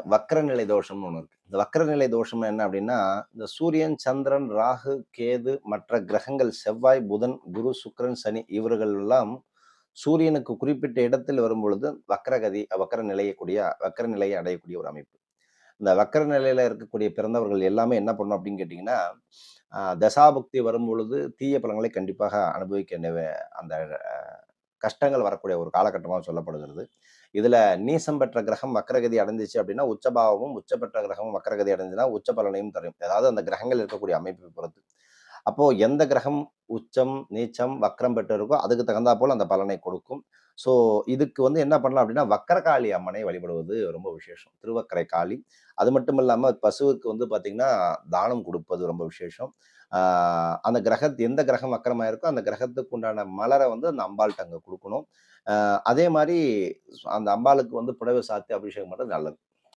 வக்ரநிலை தோஷம்னு ஒண்ணு இருக்கு. இந்த வக்ரநிலை தோஷம் என்ன அப்படின்னா, இந்த சூரியன், சந்திரன், ராகு, கேது மற்ற கிரகங்கள் செவ்வாய், புதன், குரு, சுக்கிரன், சனி இவர்கள் எல்லாம் சூரியனுக்கு குறிப்பிட்ட இடத்தில் வரும்பொழுது வக்ர நிலையை அடையக்கூடிய ஒரு அமைப்பு. இந்த வக்ர நிலையில இருக்கக்கூடிய பிறந்தவர்கள் எல்லாமே என்ன பண்ணணும் அப்படின்னு கேட்டீங்கன்னா, தசாபுக்தி வரும்பொழுது தீய பலன்களை கண்டிப்பாக அனுபவிக்க அந்த கஷ்டங்கள் வரக்கூடிய ஒரு காலகட்டமா சொல்லப்படுகிறது. இதுல நீசம் பெற்ற கிரகம் வக்ரகதி அடைந்துச்சு அப்படின்னா, உச்ச பெற்ற கிரகமும் வக்ரகதி அடைஞ்சுதுன்னா, உச்ச பலனையும் தரும். அதாவது அந்த கிரகங்கள் இருக்கக்கூடிய அமைப்பை பொறுத்து. அப்போ எந்த கிரகம் உச்சம், நீச்சம், வக்ரம் பெற்று இருக்கோ, அதுக்கு தகுந்தாற்போல அந்த பலனை கொடுக்கும். ஸோ, இதுக்கு என்ன பண்ணலாம் அப்படின்னா, வக்கரகாளி அம்மனை வழிபடுவது ரொம்ப விசேஷம். திருவக்கரை காளி. அது மட்டும் இல்லாம பசுவுக்கு பார்த்தீங்கன்னா, தானம் குடுப்பது ரொம்ப விசேஷம். ஆ அந்த எந்த கிரகம் வக்கரமா இருக்கோ, அந்த கிரகத்துக்கு உண்டான மலர அந்த அம்பாள்ட்ட அங்க குடுக்கணும். அதே மாரி அந்த அம்பாளுக்கு புடவை சாத்தி அபிஷேகம் பண்றது நல்லது.